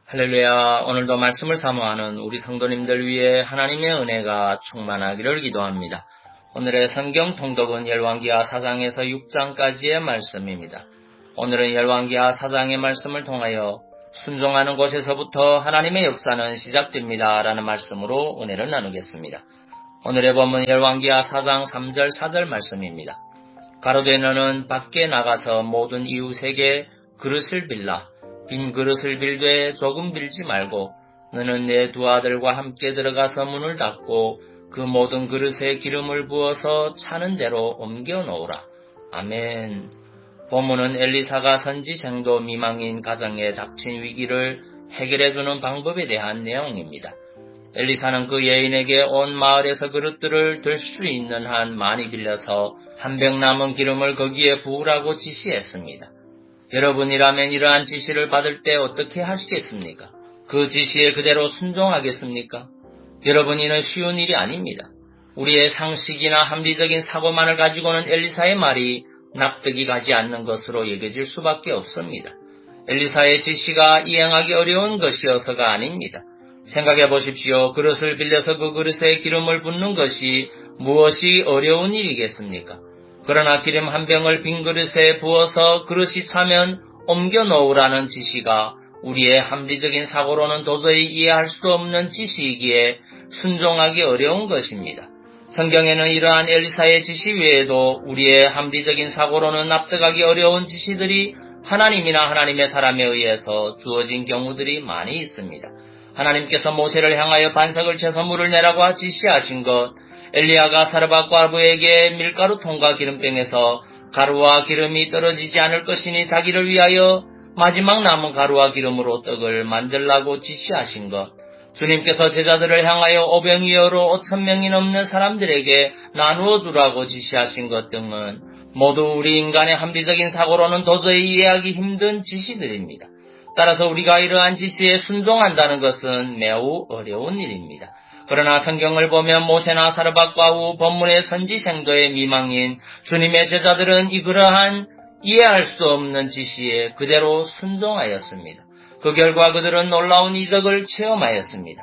할렐루야. 오늘도 말씀을 사모하는 우리 성도님들 위해 하나님의 은혜가 충만하기를 기도합니다. 오늘의 성경 통독은 열왕기하 4장에서 6장까지의 말씀입니다. 오늘은 열왕기하 4장의 말씀을 통하여 순종하는 곳에서부터 하나님의 역사는 시작됩니다. 라는 말씀으로 은혜를 나누겠습니다. 오늘의 본문 열왕기하 4장 3절 4절 말씀입니다. 가로되 너는 밖에 나가서 모든 이웃에게 그릇을 빌라. 빈 그릇을 빌되 조금 빌지 말고 너는 내 두 아들과 함께 들어가서 문을 닫고 그 모든 그릇에 기름을 부어서 차는 대로 옮겨 놓으라. 아멘. 본문은 엘리사가 선지생도 미망인 가정에 닥친 위기를 해결해주는 방법에 대한 내용입니다. 엘리사는 그 여인에게 온 마을에서 그릇들을 들 수 있는 한 많이 빌려서 한 병 남은 기름을 거기에 부으라고 지시했습니다. 여러분이라면 이러한 지시를 받을 때 어떻게 하시겠습니까? 그 지시에 그대로 순종하겠습니까? 여러분, 이는 쉬운 일이 아닙니다. 우리의 상식이나 합리적인 사고만을 가지고는 엘리사의 말이 납득이 가지 않는 것으로 여겨질 수밖에 없습니다. 엘리사의 지시가 이행하기 어려운 것이어서가 아닙니다. 생각해 보십시오. 그릇을 빌려서 그 그릇에 기름을 붓는 것이 무엇이 어려운 일이겠습니까? 그러나 기름 한 병을 빈 그릇에 부어서 그릇이 차면 옮겨 놓으라는 지시가 우리의 합리적인 사고로는 도저히 이해할 수 없는 지시이기에 순종하기 어려운 것입니다. 성경에는 이러한 엘리사의 지시 외에도 우리의 합리적인 사고로는 납득하기 어려운 지시들이 하나님이나 하나님의 사람에 의해서 주어진 경우들이 많이 있습니다. 하나님께서 모세를 향하여 반석을 쳐서 물을 내라고 지시하신 것, 엘리야가 사르밧 과부에게 밀가루통과 기름병에서 가루와 기름이 떨어지지 않을 것이니 자기를 위하여 마지막 남은 가루와 기름으로 떡을 만들라고 지시하신 것, 주님께서 제자들을 향하여 오병이어로 5,000명이 넘는 사람들에게 나누어 주라고 지시하신 것 등은 모두 우리 인간의 합리적인 사고로는 도저히 이해하기 힘든 지시들입니다. 따라서 우리가 이러한 지시에 순종한다는 것은 매우 어려운 일입니다. 그러나 성경을 보면 모세나 사르밧 과부, 본문의 선지생도의 미망인 주님의 제자들은 그러한 이해할 수 없는 지시에 그대로 순종하였습니다. 그 결과 그들은 놀라운 이적을 체험하였습니다.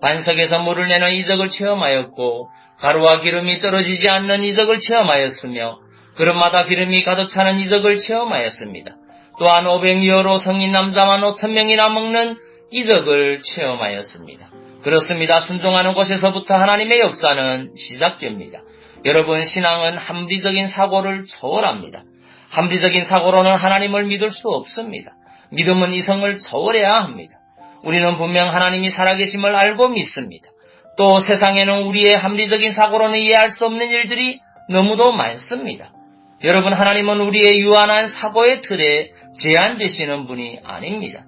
반석에서 물을 내는 이적을 체험하였고 가루와 기름이 떨어지지 않는 이적을 체험하였으며 그릇마다 기름이 가득 차는 이적을 체험하였습니다. 또한 오병이어로 성인 남자만 5,000명이나 먹는 이적을 체험하였습니다. 그렇습니다. 순종하는 곳에서부터 하나님의 역사는 시작됩니다. 여러분, 신앙은 합리적인 사고를 초월합니다. 합리적인 사고로는 하나님을 믿을 수 없습니다. 믿음은 이성을 초월해야 합니다. 우리는 분명 하나님이 살아계심을 알고 믿습니다. 또 세상에는 우리의 합리적인 사고로는 이해할 수 없는 일들이 너무도 많습니다. 여러분, 하나님은 우리의 유한한 사고의 틀에 제한되시는 분이 아닙니다.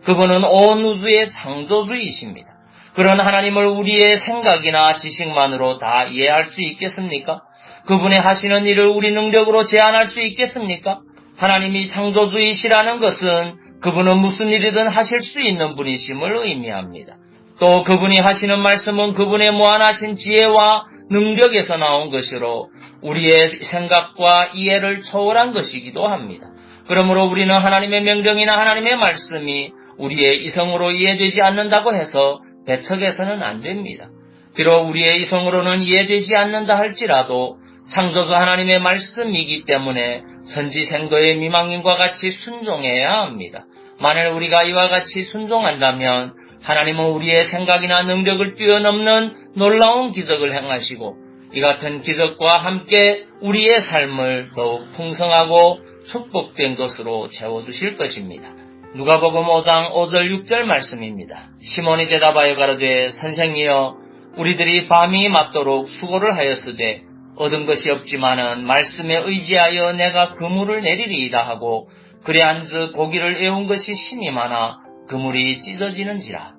그분은 온 우주의 창조주이십니다. 그런 하나님을 우리의 생각이나 지식만으로 다 이해할 수 있겠습니까? 그분의 하시는 일을 우리 능력으로 제한할 수 있겠습니까? 하나님이 창조주이시라는 것은 그분은 무슨 일이든 하실 수 있는 분이심을 의미합니다. 또 그분이 하시는 말씀은 그분의 무한하신 지혜와 능력에서 나온 것으로 우리의 생각과 이해를 초월한 것이기도 합니다. 그러므로 우리는 하나님의 명령이나 하나님의 말씀이 우리의 이성으로 이해되지 않는다고 해서 배척해서는 안 됩니다. 비록 우리의 이성으로는 이해되지 않는다 할지라도 창조주 하나님의 말씀이기 때문에 선지생도의 미망인과 같이 순종해야 합니다. 만일 우리가 이와 같이 순종한다면 하나님은 우리의 생각이나 능력을 뛰어넘는 놀라운 기적을 행하시고 이 같은 기적과 함께 우리의 삶을 더욱 풍성하고 축복된 것으로 채워주실 것입니다. 누가복음 5장 5절 6절 말씀입니다. 시몬이 대답하여 가로되 선생이여 우리들이 밤이 맞도록 수고를 하였으되 얻은 것이 없지만은 말씀에 의지하여 내가 그물을 내리리이다 하고 그래 한즉 고기를 애운 것이 심이 많아 그물이 찢어지는지라.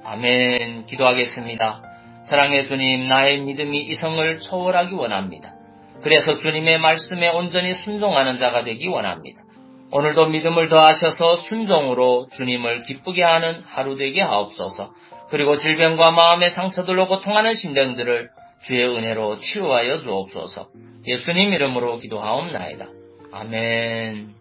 아멘. 기도하겠습니다. 사랑의 주님, 나의 믿음이 이성을 초월하기 원합니다. 그래서 주님의 말씀에 온전히 순종하는 자가 되기 원합니다. 오늘도 믿음을 더하셔서 순종으로 주님을 기쁘게 하는 하루 되게 하옵소서. 그리고 질병과 마음의 상처들로 고통하는 심령들을 주의 은혜로 치유하여 주옵소서. 예수님 이름으로 기도하옵나이다. 아멘.